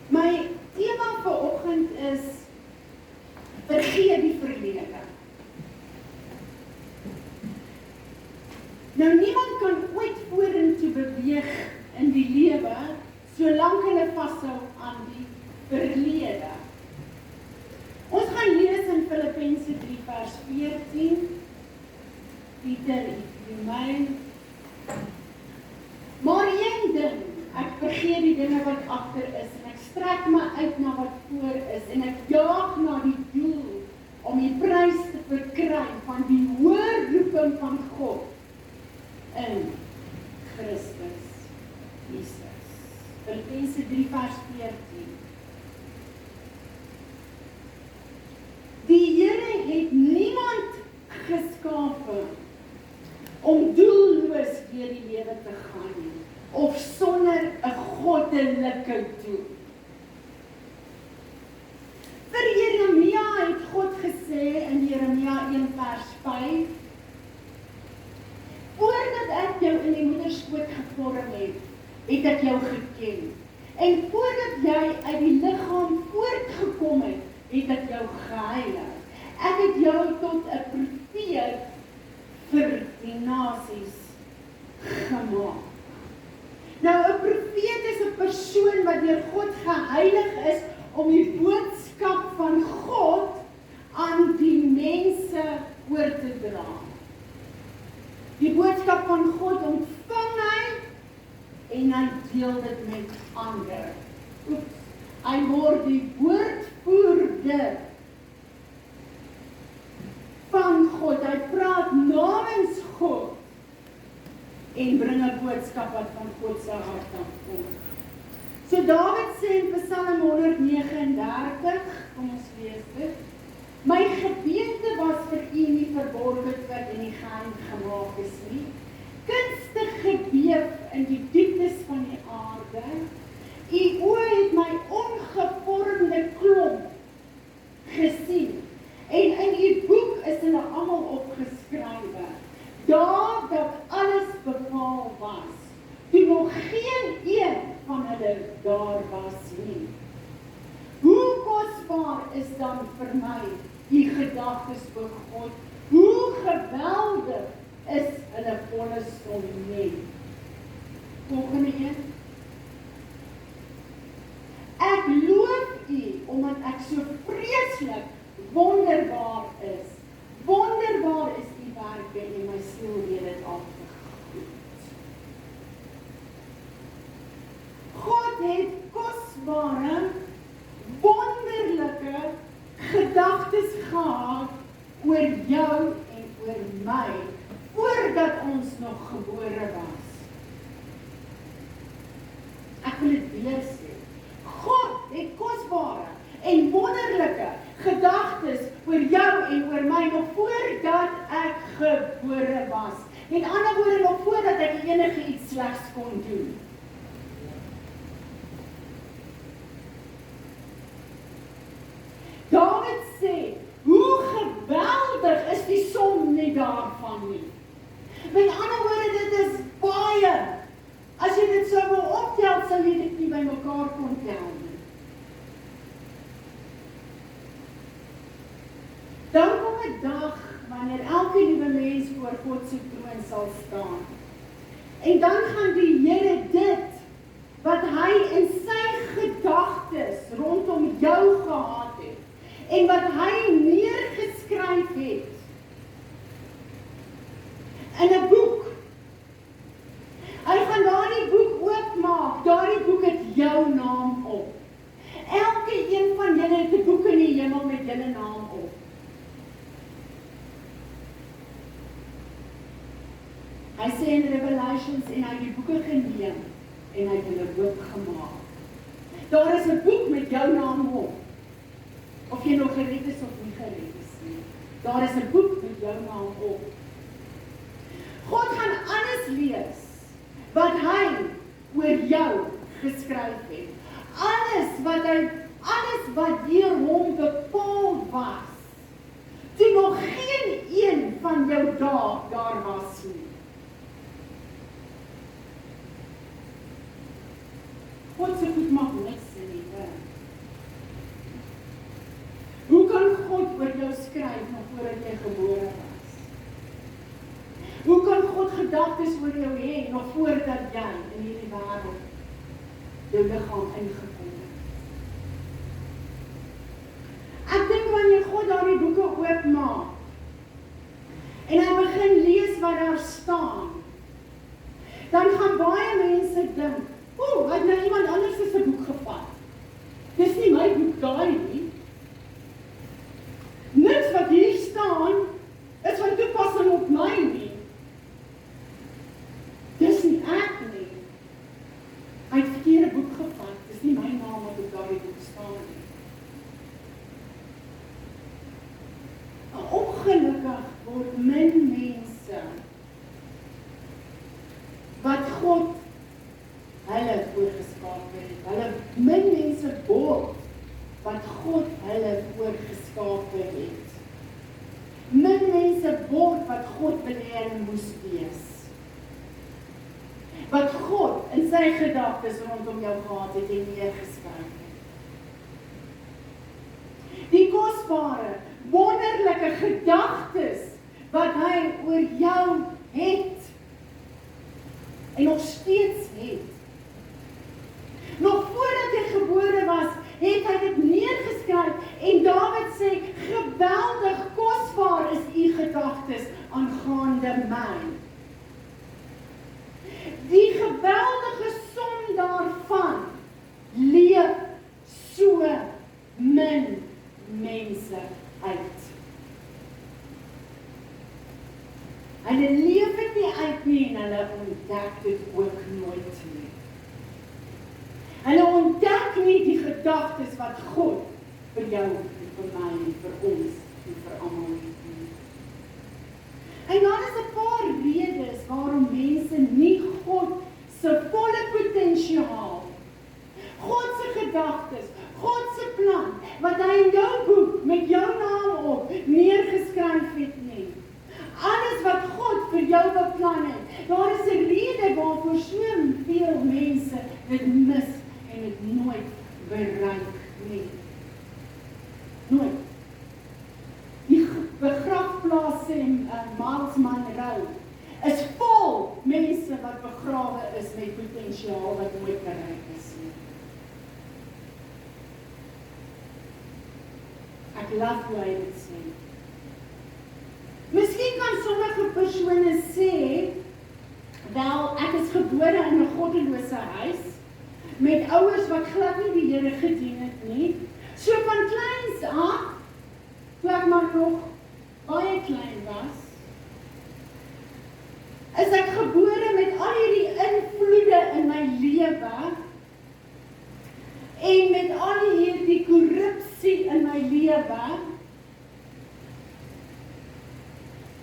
My tema vanoggend is vergeet die verlede. Nou niemand kan ooit vorentoe beweeg in die lewe solank hulle vashou aan die verlede. Ons gaan lees in Filippense 3 vers 14. Pieter, die myn. Maar een ding, ek vergeet die dinge wat agter is en ek strek my uit na wat voor is en ek jaag na die doel om die prys te verkry van die hoë roeping van God in Christus Jesus. Filippense 3 vers 14. Die Here het niemand geskape om doelloos deur die lewe te gaan nie, of sonder 'n goddelike doel. Vir Jeremia het God gesê in Jeremia 1 vers 5, voordat ek jou in die moederskoot gevorm het ek jou geken. En voordat jy uit die liggaam voortgekom het ek jou geheilig. Ek het jou tot 'n profeet vir die nasies gemaak. Nou, 'n profeet is 'n persoon wat deur God geheilig is om die boodskap van God aan die mense oor te dra. Die boodskap van God ontvang hy en hy deel dit met ander. Hy word die woordvoerder van God. Hy praat namens God en bring 'n boodskap wat van God se hart afkom. So Dawid sê in Psalm 139, kom ons lees dit. My gebede was vir u nie verborge wat in die geheim gemaak is nie. Kunstig geweef in die dieptes van die aarde. U oë het my ongevormde klomp gesien. En in u boek is hulle almal opgeskrywe. Daar dat alles bepaal was, toe nog geen een van hulle daar was nie. Hoe kosbaar is dan vir my die gedagtes vir God? Hoe geweldig is hulle volle som nie. Volgende een. Ek loof u, omdat ek so vreeslik wonderbaar is. Wonderbaar is die werke en my siel weet dit afgegoed. God het kosbare, wonderlike gedagtes gehad oor jou en oor my, voordat ons nog gebore was. Ek wil dit weer sê. God het kosbare en wonderlike gedagtes oor jou en oor my, nog voordat ek gebore was. Met ander woorde, nog voordat ek enige iets slegs kon doen. Dawid sê, hoe geweldig is die som nie daarvan nie. Met ander woorde, dit is baie. As jy dit sou wil optel, sou jy dit nie by mekaar kon tel nie. Dan kom 'n dag wanneer elke nuwe mens voor God se troon sal staan. En dan gaan die Here dit wat hy in sy gedagtes rondom jou gehad het en wat hy neergeskryf het in 'n boek. Hy gaan daardie boek oopmaak. Daardie boek het jou naam op. Elke een van julle het 'n boek in die hemel met julle naam op. Hy sê in Revelations en hy het die boeke geneem en hy het hulle oopgemaak. Daar is 'n boek met jou naam op. Of jy nog gered is of nie gered is nie. Daar is 'n boek met jou naam op. God gaan alles lees wat hy oor jou geskryf het. Alles wat deur hom bepaal was. Toe nog geen een van jou daar was nie. God se goed maak niks in die wêreld. voordat jy gebore was? Hoe kan God gedagtes oor jou hê, nog voordat jy in hierdie wêreld jou liggaam ingekom het? Ek dink wanneer God daardie boeke oopmaak, en hy begin lees wat daar staan, dan gaan baie mense dink, hy het nou iemand anders se boek gevat. Dis nie my boek daai nie. Niks wat hier staan, is van toepassing op my nie. Dis nie ek nie. Hy het verkeerde boek gevat, dis nie my naam wat op daardie boek staan nie. Ongelukkig word min mense wat God hulle voorgeskaap het. Min mense word wat God hulle voorgeskaap het. Min mense word wat God wil hê hulle moes wees. Wat God in sy gedagtes rondom jou gehad het en neergeskryf het. Die kosbare, wonderlike gedagtes wat hy oor jou het en nog steeds het. Nog voordat jy gebore was, het hy dit neergeskryf en Dawid sê, geweldig kosbaar is u gedagtes aangaande my. Die geweldige som daarvan leef so min mense uit. Hulle leef dit nie uit nie en hulle ontdek dit ook nooit nie. Hulle ontdek nie die gedagtes wat God vir jou en vir my en vir ons en vir almal het nie. En daar is 'n paar redes waarom mense nie God se volle potensiaal, God se gedagtes, God se plan, wat hy in jou boek met jou naam op neergeskryf het nie. Alles wat God vir jou beplan het, daar is 'n rede waarvoor soveel mense dit mis en dit nooit bereik nie. Nooit. Die begrafplaas in Miles Monroe is vol mense wat begrawe is met potensiaal wat nooit bereik is nie. Ek love hoe hy dit sê. Miskien kan sommige persone sê, wel, ek is gebore in 'n goddelose huis, met ouers wat glad nie die Here gedien het nie. So van kleins af, toe ek maar nog baie klein was, is ek gebore met al hierdie invloede in my lewe, en met al hierdie korrupsie in my lewe,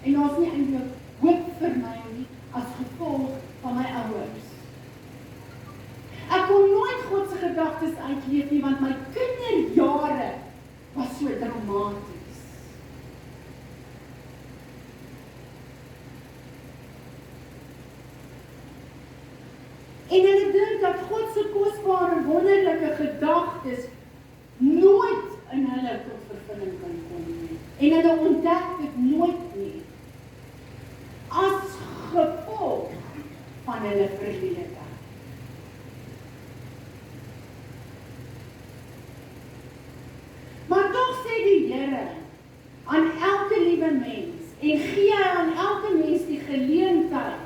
en daar's nie eintlik hoop vir my nie, as gevolg van my ouers. Ek kon nooit God se gedagtes uitleef nie, want my kinderjare was so dramaties. En hulle dink dat God se kosbare, wonderlike gedagtes nooit in hulle tot vervulling kan kom nie. En hulle ontdek dit nooit nie. As gevolg van hulle verlede. Maar tog sê die Here aan elke liewe mens, en gee aan elke mens die geleentheid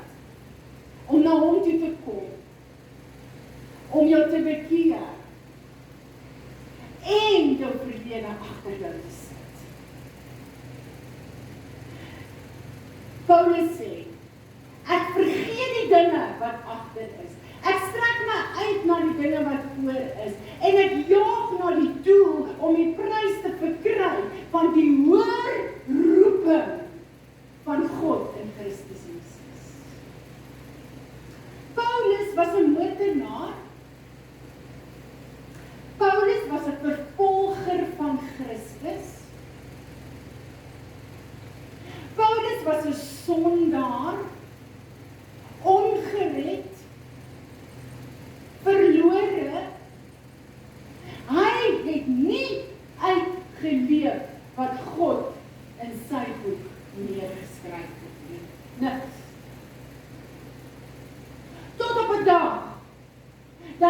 om na hom toe te kom, om jou te bekeer, en jou verlede agter jou te sit. Paulus sê, ek vergeet die dinge wat agter is. Ek strek my uit na die dinge wat voor is, en ek jaag na die doel om die prys te verkry van die hoër roeping van God in Christus Jesus. Paulus was 'n moordenaar. Paulus was 'n vervolger van Christus. Paulus was 'n sondaar, ongered, verlore. Hy het nie uitgeleef wat God in sy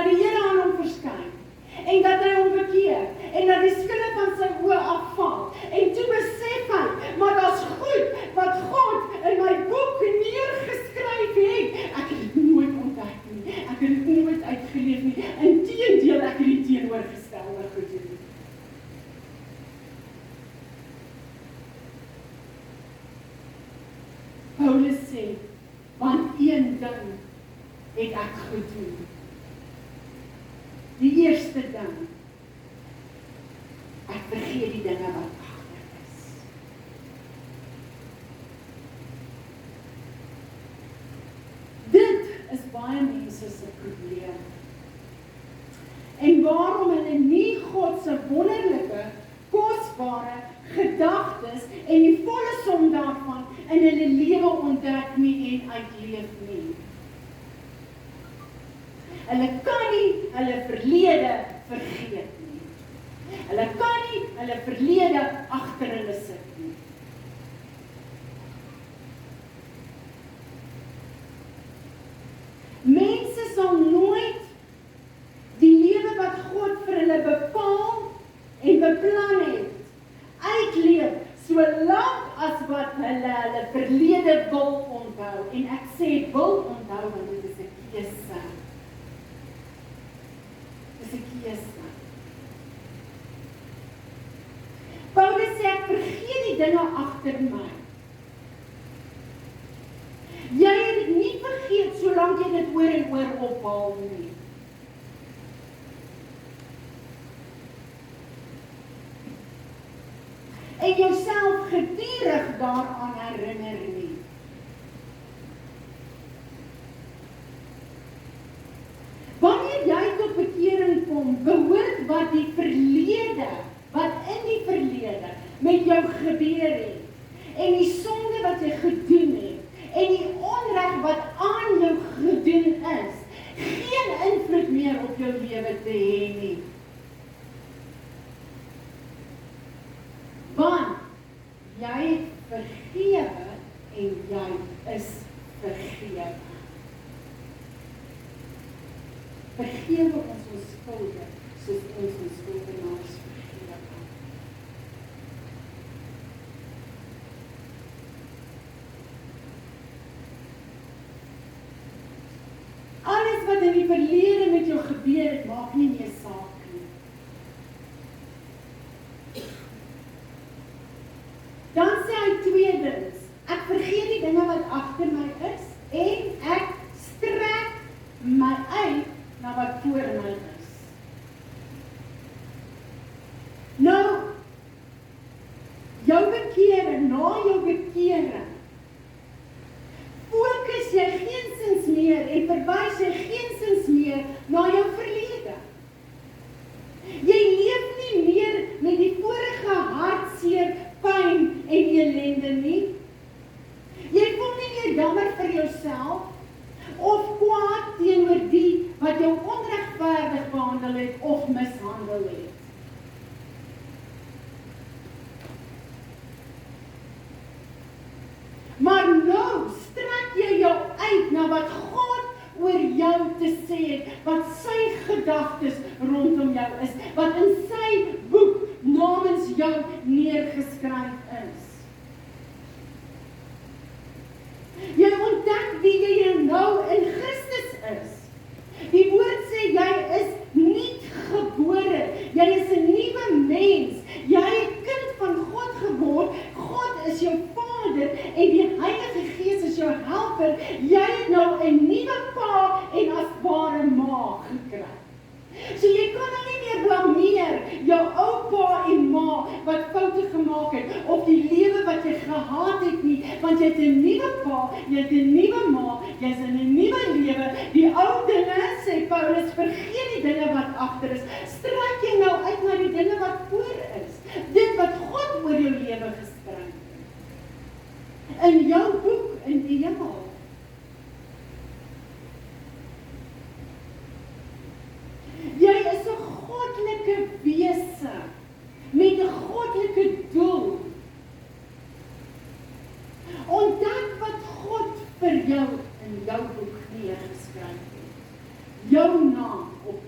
dat die Here aan hom verskyn, en dat hy hom bekeer, en dat die skille van sy oë afval, en toe besef hy, maar daar's goed, wat God in my boek neergeskryf het, ek het dit nooit ontdek nie, ek het dit nooit uitgeleef nie, inteendeel ek het die teenoorgestelde gedoen. Paulus sê, want een ding het ek gedoen. Die eerste ding, ek vergeet die dinge wat agter is. Dit is baie mense se probleem. En waarom hulle nie God se wonderlike, kosbare gedagtes en die volle som daarvan in hulle lewe ontdek nie en uitleef nie. Hulle kan nie hulle verlede vergeet nie. Hulle kan nie hulle verlede agter hulle sit nie. Mense sal nooit die lewe wat God vir hulle bepaal en beplan het, uitleef solank as wat hulle verlede wil onthou. En ek sê wil onthou, want dit is 'n keuse. Dit is 'n keuse. Paulus sê, ek vergeet die dinge agter my. Jy het dit nie vergeet solank jy dit oor en oor ophaal nie. En jouself gedurig daaraan herinner nie. Wanneer jy tot bekering kom, behoort wat die verlede, wat in die verlede met jou gebeur het, en die sonde wat jy gedoen het, en die onreg wat aan jou gedoen is, geen invloed meer op jou lewe te hê nie. Want jy het vergewe en jy is vergewe. Vergewe ons skulde, soos ons skuldenaars vergewe. Alles wat in die verlede met jou gebeur het, maak nie meer saak nie. Dan sê hy tweedens, ek vergeet die dinge wat agter my is, en ek strek my uit na wat voor my is. Nou, jou bekering, na jou bekering, fokus jy geensins meer en verwys jy geensins meer na jou verlede. Jy leef nie meer met die vorige hartseer, pyn en ellende nie. Jy voel nie meer jammer vir jouself of kwaad teenoor die wat jou onregverdig behandel het of mishandel het. Maar nou strek jy jou uit na wat God oor jou te sê het, wat sy gedagtes rondom jou is, wat in sy boek namens jou neergeskryf is. Jy ontdek wie jy nou in Christus is. Die woord sê jy is nuut gebore, jy is 'n nuwe mens, jy het kind van God geword, God is jou Vader en die Heilige Gees is jou helper, jy het nou 'n nuwe pa en as ware ma gekry. So jy kan nou nie meer blameer jou ou pa en ma wat foute gemaak het, of die lewe wat jy gehad het nie, want jy het 'n nuwe pa, jy het 'n nuwe ma, jy is in 'n nuwe lewe. Die ou dinge, sê Paulus, vergeet die dinge wat agter is, strek jy nou uit na die dinge wat voor is, dit wat God oor jou lewe geskryf het, in jou boek in die hemel. Jy is 'n goddelike wese met 'n goddelike doel. Ontdek wat God vir jou in jou boek neergeskryf het. Jou naam op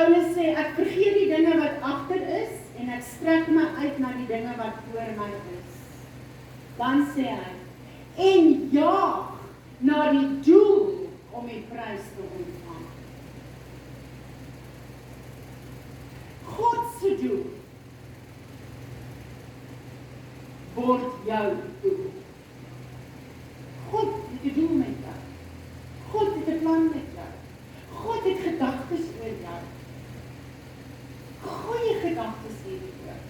Paulus sê, ek vergeet die dinge wat agter is, en ek strek my uit na die dinge wat voor my is. Dan sê hy, en jaag na die doel om die prys te ontvang. God se doel word jou doel. God het 'n doel met jou. God het 'n plan met jou. God het gedagtes oor jou. Goeie gedagtes hieroor.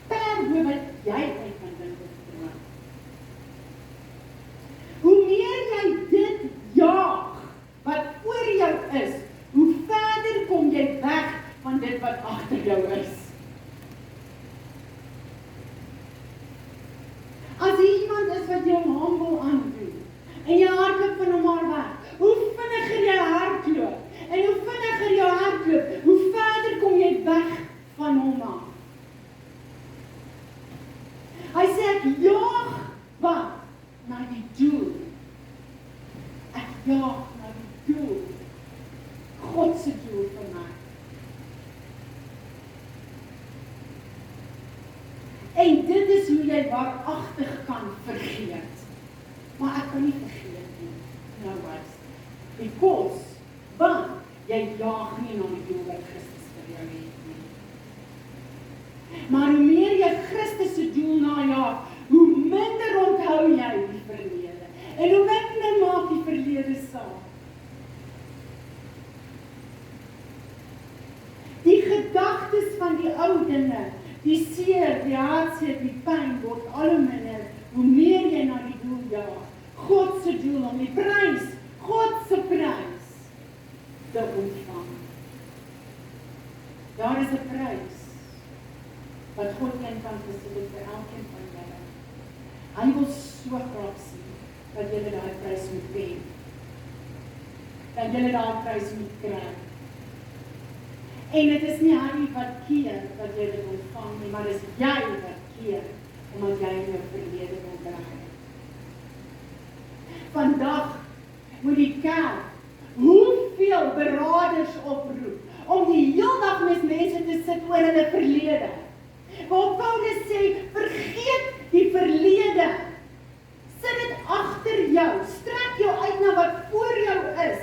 Per wat jy uit kan dink of droom. Hoe meer jy dit jaag wat voor jou is, hoe verder kom jy weg van dit wat agter jou is. As iemand is wat jou harm wil aandoen, en jy hardloop van hom maar weg, hoe vinniger jy hardloop, en hoe vinniger jy hardloop, hoe verder kom jy weg van hom af. Hy sê, ek jaag wat? Na die doel. Ek jaag na die doel. God se doel vir my. En dit is hoe jy waaragtig kan vergeet. Maar ek kan nie vergeet nie. Nou was. Because, want jy jaag nie na die doel wat Christus vir jou het nie. Maar hoe meer jy Christus se doel najaag, hoe minder onthou jy die verlede. En hoe minder maak die verlede saak. Die gedagtes van die ou dinge, die seer, die hartseer, die pyn word al hoe minder, hoe meer jy na die doel jaag. God se doel om die prys, God se prys te ontvang. Daar is 'n prys wat God een kan besluit vir elkeen van julle. Hy wil so graag sien dat julle daai prys moet wen. Dat julle daai prys moet kry. En dit is nie hy wat keer dat jy dit ontvang nie, maar dit is jy wat keer, omdat jy in jou verlede wil draai. Vandag moet die kerk hoeveel beraders oproep, om die heel dag met mense te sit oor hulle verlede. Waar Paulus sê, vergeet die verlede, sit dit agter jou, strek jou uit na wat voor jou is,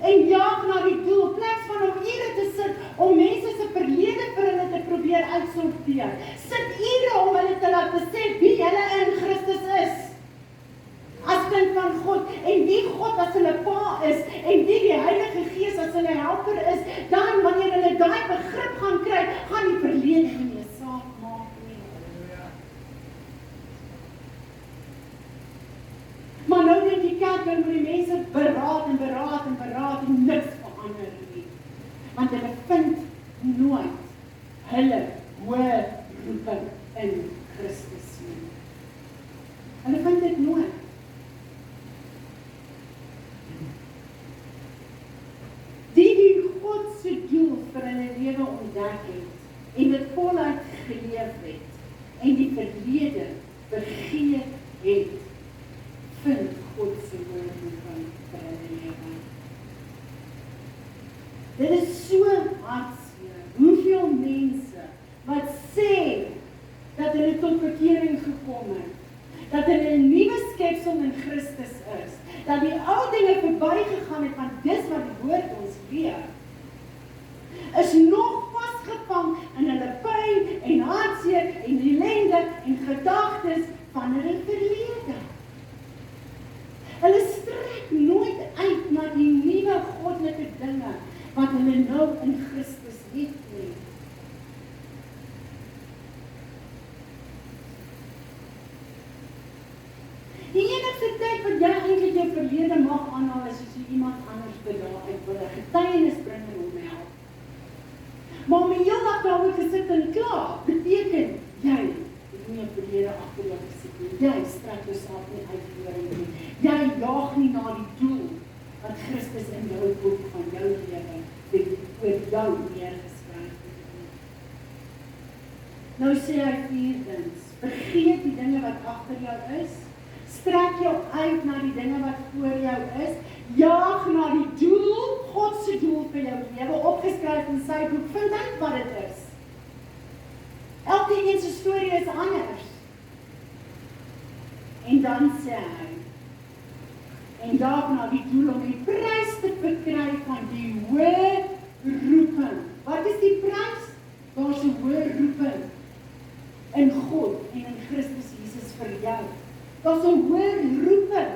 en jaag na die doel, plek van om ure te sit, om mense se verlede vir hulle te probeer uitsorteer. Sit ure om hulle te laat besef wie hulle in Christus is. As kind van God, en wie God as hulle pa is, en wie die Heilige Gees as hulle helper is, dan wanneer hulle daai begrip gaan kry, gaan die verlede nie meer saak maak nie. Maar nou net die kerk wil met die mense beraad en beraad en beraad en niks verander nie. Want hulle vind nooit hulle hoë roeping in Christus nie. Hulle vind dit nooit. Die God se doel vir hulle lewe ontdek het, en dit voluit geleef het, en die verlede vergeet het, vind God se woordroeping vir hulle lewe. Dit is so hartseer, hoeveel mense wat sê dat hulle tot bekering gekom het, dat hulle 'n nuwe skepsel in Christus is, dat die ou dinge verbygegaan het, want dis wat die woord ons leer, is nog vasgevang in hulle pyn en hartseer en ellende en gedagtes van hulle verlede. Hulle strek nooit uit na die nuwe goddelike dinge wat hulle nou in Christus het nie. Die enigste tyd wat jy eintlik jou verlede mag aanhaal is as jy iemand anders daar uit wil 'n getuienis bring en hom help. Maar om die heel dag daaroor gesit en klaar, beteken jy het nie 'n verlede agter jou gesit nie. Jy strek jouself nie uit voor nie. Jy jaag nie na die doel wat Christus in jou boek van jou lewe oor jou neergeskryf het nie. Nou sê hy vierdens, vergeet die dinge wat agter jou is, strek jou uit na die dinge wat voor jou is, jaag na die doel, God se doel vir jou lewe, op en daarna die doel om die prys te verkry van die hoë roeping. Wat is die prys? Daar is 'n hoë roeping in God en in Christus Jesus vir jou. Daar is 'n hoë roeping.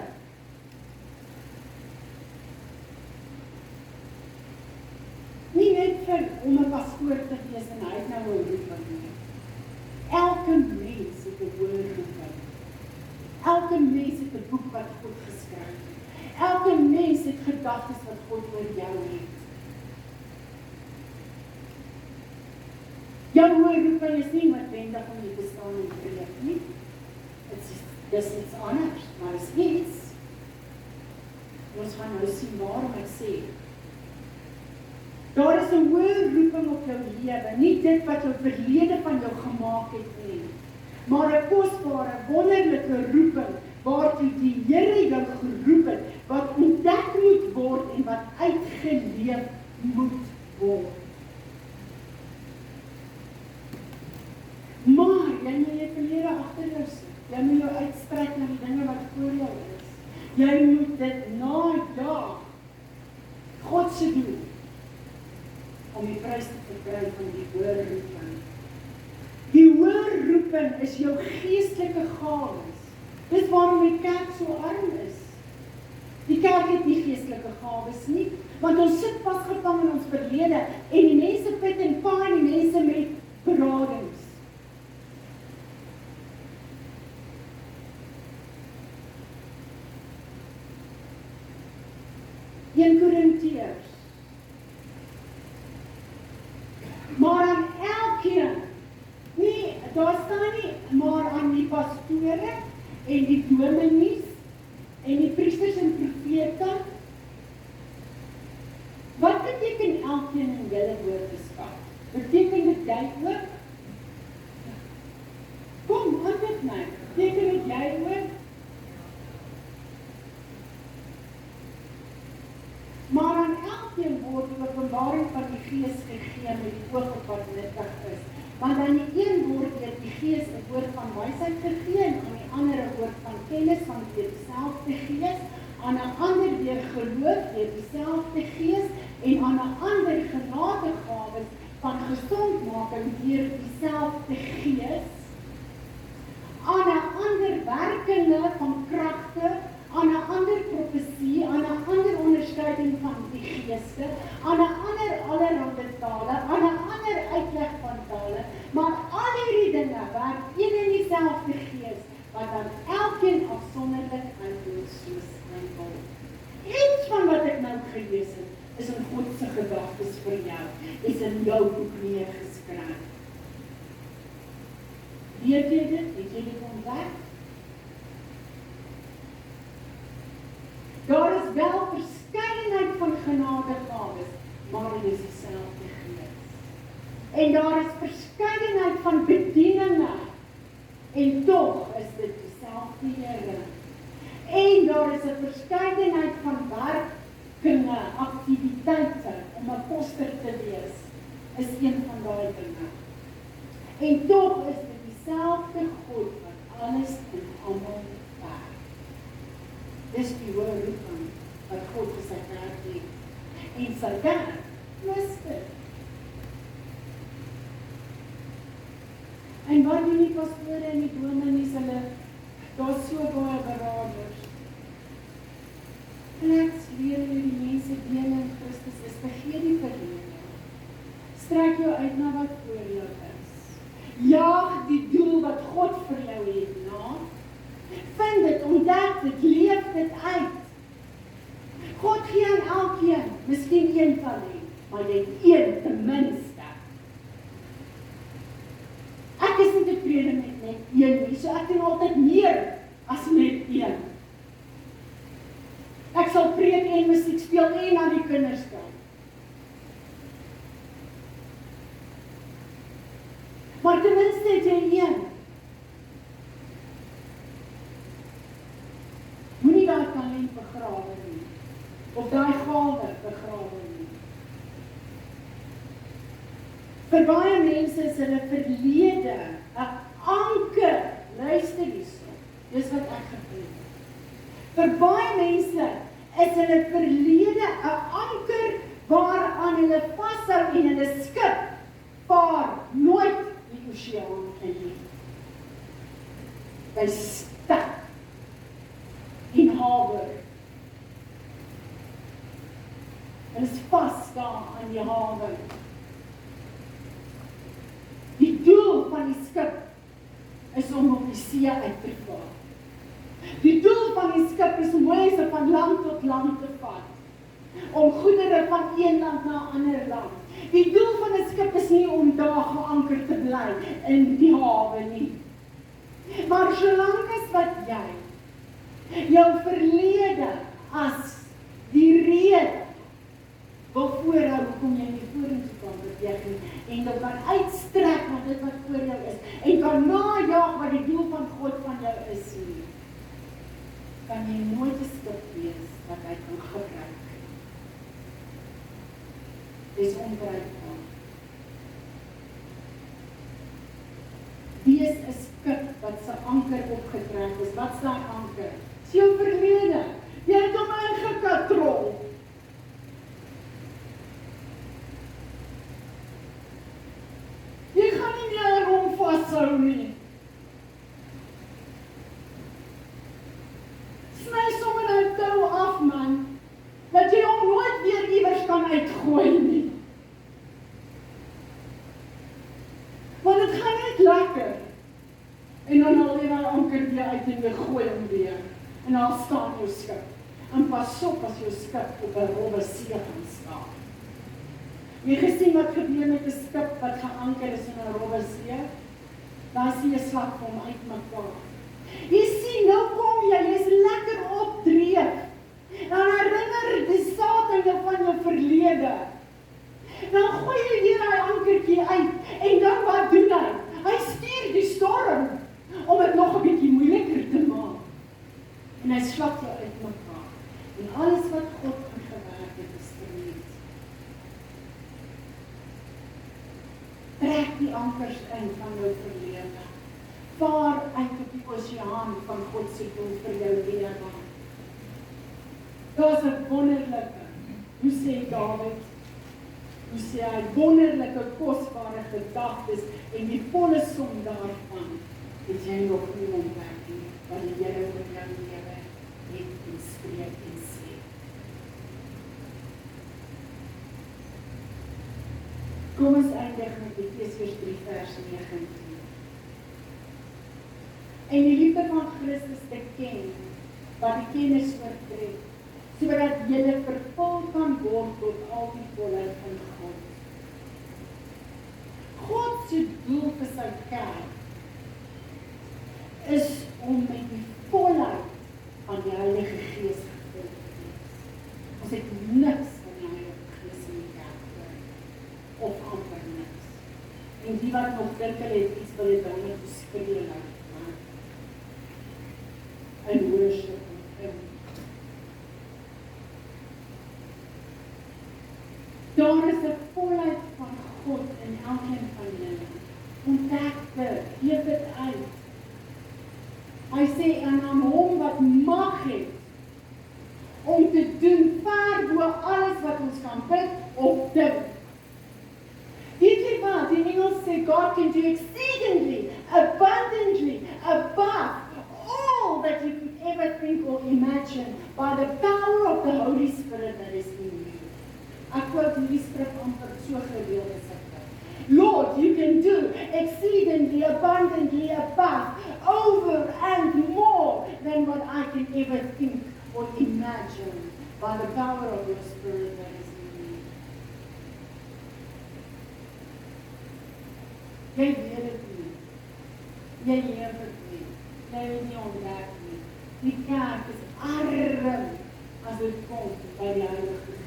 Nie net vir om 'n pastoor te wees en hy het nou 'n roeping nie. Elke mens het 'n hoë roeping. Elke mens het 'n boek wat God geskryf het. Elke mens het gedagtes wat God oor jou het. Jou hoë roeping is nie noodwendig om jy te staan en preek nie. Dis iets anders, maar is iets. Ons gaan nou sien waarom ek sê. Daar is 'n hoë roeping op jou lewe, nie dit wat jou verlede van jou gemaak het nie, maar 'n kosbare, wonderlike roeping, waartoe die Here jou geroep het, wat ontdek moet word en wat uitgeleef moet word. Maar, jy moet jou verlede agter jou sit. Jy moet jou uitstrek na die dinge wat voor jou is. Jy moet dit najaag. God se doel om die prys te verkry van die hoë roeping. Die hoë roeping is jou geestelike gawes. Dis waarom die kerk so arm is. Die kerk het nie geestelike gawes nie, want ons sit vasgevang in ons verlede en die mense pit en paai die mense met beradings. 1 Korintiërs. Maar aan elkeen, nie, daar staan nie, maar aan die pastore en die dominees en die priesters en profete. Wat beteken elkeen in julle woordeskat? Beteken dit jy ook? Kom, antwoord my. Beteken dit jy ook? Maar aan elkeen word die openbaring van die Gees gegee met die oog op wat nuttig is. Want aan die een word deur die Gees 'n woord van wysheid gegee en aan die ander 'n woord van kennis van dieselfde Gees, aan 'n ander deur geloof deur dieselfde Gees en aan 'n ander genadegawes van gesondmaking deur dieselfde Gees, aan 'n ander werkinge van kragte, aan 'n ander profesie, aan 'n ander onderskeiding van die geeste, aan 'n ander allerhande tale, aan 'n ander uitleg van tale, maar al hierdie dinge werk een en dieselfde Gees, wat aan elkeen afsonderlik uitdeel soos hy wil. Iets van wat ek nou gelees het, is in God se gedagtes vir jou, is in jou boek neergeskryf. Weet jy dit? Het jy dit ontdek? Daar is wel verskeidenheid van genadegawes, maar dit is dieselfde Gees. En daar is verskeidenheid van bedieninge, en tog is dit dieselfde Here. En daar is 'n verskeidenheid van werkinge, aktiwiteite om 'n apostel te wees, is een van daai dinge. En tog is dit dieselfde God wat alles en almal werk. Dis die hoë roeping wat God vir sy kerk het. En sy kerk is dit. En wat doen die pastore en die dominees, daar's so baie beraders. En ek leer julle die mense deel in Christus is, vergeet die verlede. Strek jou uit na wat voor jou is. Jaag die doel wat God vir jou het na. Vind dit, ontdek dit, leef dit uit. God gee aan elkeen, miskien een talent, maar jy het een ten minste. Ek is nie tevrede met net een nie, so ek doen altyd meer as net een. Ek sal preek en musiek speel en aan die kinders kyk. Maar ten minste het jy een. Moenie daai talent begrawe nie, of daai gawe begrawe nie. Vir baie mense is hulle verlede 'n anker, luister hierso, dis wat ek gevoel het. Vir baie mense hulle verlede 'n anker waaraan hulle vashou en hulle skip vaar nooit die oseaan in nie. Hy stik en hawer. Hulle is vas daar aan die hawe. Die doel van die skip is om op die see uit te vaar. Die doel van die skip is om mense van land tot land te vat. Om goedere van een land na 'n ander land. Die doel van 'n skip is nie om daar geanker te bly in die hawe nie. Maar solank as wat jy jou verlede as die rede wil voorhou, hoekom jy nie vorentoe kan beweeg nie, en jy kan uitstrek na dit wat voor jou is, en kan najaag wat die doel van God van jou is nie, kan jy nooit 'n skip wees wat hy kan gebruik. Dis onbruikbaar. Wees 'n skip wat sy anker opgetrek is. Wat is daai anker? Dis jou verlede. Jy het hom ingekatrol. Jy gaan nie meer hom vashou nie. Sny sommer nou tou af, man. Dat jy hom nooit weer iewers kan uitgooi nie. Want het gaan net lekker. En dan haal jy daai anker weer uit en jy gooi hom weer. En dan staan jou skip. En pas op as jou skip op 'n rowwe see gaan staan. Jy gesien wat gebeur met 'n skip wat geanker is in 'n rowwe see? Daar sien jy slag hom uit mekaar. Jy sien, nou kom jy's lekker op dreef. Dan herinner die Satan van jou verlede. Dan gooi jy weer daai ankertjie uit. En dan wat doen hy? Hy stuur die storm om dit nog 'n bietjie moeiliker te maak. En hy slap jou uit mekaar. En alles wat God ingewerk het is verniet. Trek die ankers in van jou verlede. Vaar uit op die oseaan van God se doel vir jou lewe. Daar's 'n wonderlike, hoe sê Dawid, hoe sê hy, wonderlike, kosbare gedagtes en die volle som daarvan het jy nog nie ontdek nie, wat die Here oor jou lewe het en spreek en sê. Kom ons eindig met Efesiërs 3 vers 19. En die liefde van Christus te ken, wat die kennis oortref, sodat julle vervul kan word tot al die volheid van God. God se doel vir sy kerk is om met die volheid van die Heilige Gees gevul te wees. Ons het niks van die Heilige Gees in die kerk kry, of amper niks. En die wat nog dink hulle het iets wil het dan net beskree laat, in worship en daar is 'n volheid van God in elkeen van julle. Ontdek dit, gee dit uit. Hy sê aan hom wat mag het om te doen ver bo alles wat ons kan bid of dink. Weet jy wat? Die Engels sê God can do exceedingly, abundantly, above all that you could ever think or imagine by the power of the Holy Spirit that is in you. Ek quote hierdie skrif amper so gereeld as ek kan. Lord, you can do exceedingly, abundantly, above, over and more than what I can ever think or imagine by the power of your Spirit that is in me. Jy weet dit nie. Jy leef dit nie. Jy weet nie ontdek nie. Die kerk is arm as dit kom by die Heilige Gees.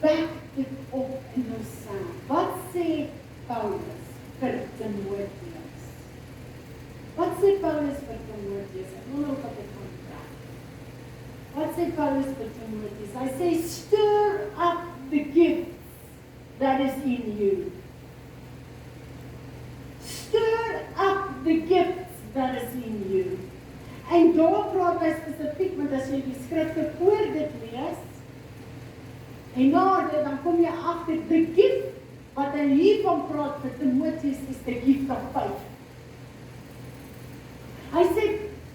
Bek dit op in jouself. Wat sê Paulus vir Timoteus? Wat sê Paulus vir Timoteus? Ek wil nou wat ek gaan praat. Wat sê Paulus vir Timoteus? Hy sê, stir up the gift that is in you. Stir up the gifts that En daar praat hy spesifiek, want as jy die skrifte voor dit lees, en na dit, dan kom jy agter, the gift, wat hy hiervan praat vir Timotheus, is the gift of faith. Hy sê,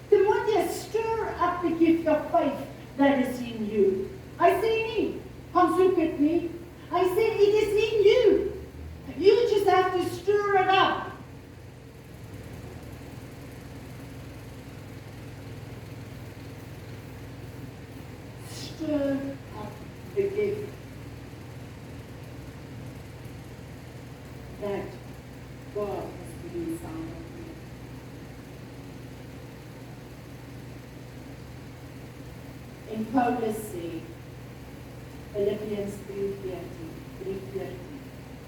Timotheus, stir up the gift of faith that is in you. Hy sê nie, gaan soek het nie. Hy sê, it is in you. You just have to stir it up. Stir up the gift that God has put inside of you. En Paulus sê, Philippians 3:14,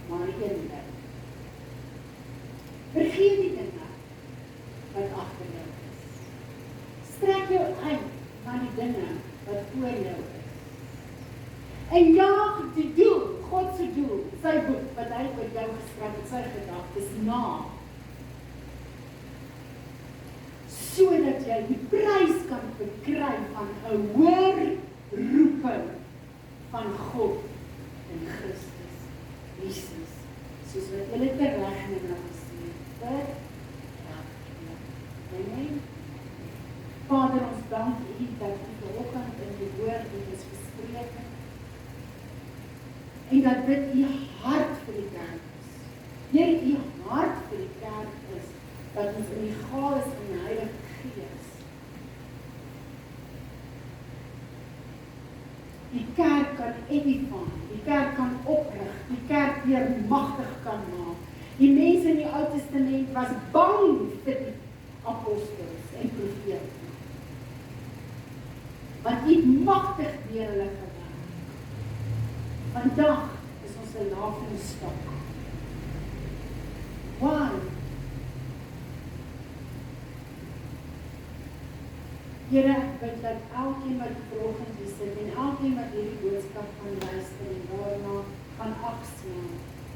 maar een ding. Vergeet die dinge wat agter jou is. Strek jou uit na die dinge wat voor jou is. En jaag die doel, God se doel, sy boek wat hy oor jou geskryf het, sy gedagtes na. Sodat jy die prys kan verkry van 'n hoër roeping van God in Christus Jesus. Soos wat julle tereg nou gesê het. Amen. Vader, ons dank U dat U vanoggend in die woord het ons gespreek het. En dat dit U hart vir die kerk is. Here, U hart vir die kerk is dat ons in die gawes van die Heilige Gees die kerk kan edify, die kerk kan oprig, die kerk weer magtig kan maak. Die mense in die Ou Testament was bang vir die apostels en profete. Want U het magtig deur hulle gewerk. Vandag is ons 'n laughingstock. Why? Here, ek bid dat elkeen wat vanoggend hier sit en elkeen wat hierdie boodskap gaan luister en daarna gaan agslaan,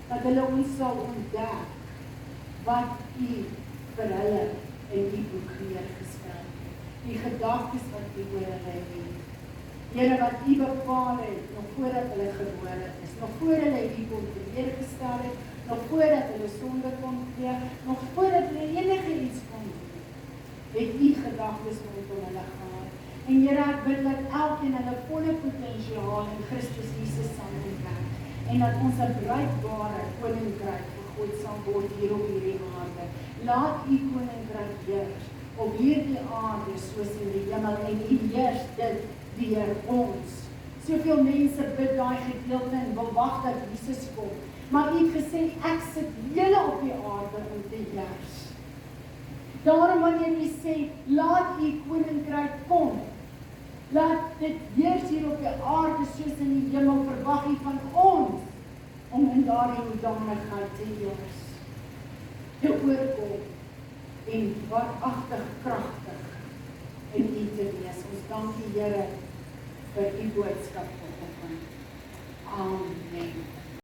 dat hulle ons sal ontdek wat U vir hulle in die boek neergeskryf het. Die gedagtes wat U oor hulle het. Here, wat U bepaal het, nog voordat hulle gebore is, nog voor hulle hier kon teweeggestel het, nog voordat hulle sonde kon pleeg, nog voordat hulle enige iets kon doen, het U gedagtes rondom hulle gehad. En Here, ek bid dat elkeen hulle volle potensiaal in Christus Jesus sal ontdek, en dat ons 'n bruikbare koninkryk vir God sal word hier op hierdie aarde. Laat U koninkryk heers op hierdie aarde soos in die hemel, en U heers dit deur ons. Soveel mense bid daai gedeelte en wil wag dat Jesus kom. Maar U het gesê, ek sit julle op die aarde om te heers. Daarom wanneer U sê, laat U koninkryk kom, laat dit heers hier op die aarde soos in die hemel, verwag U van ons, om in daardie hoedanigheid te heers, te oorkom, en waaragtig kragtig in U te wees. Ons dank U, Here, vir U boodskap vanoggend. Amen.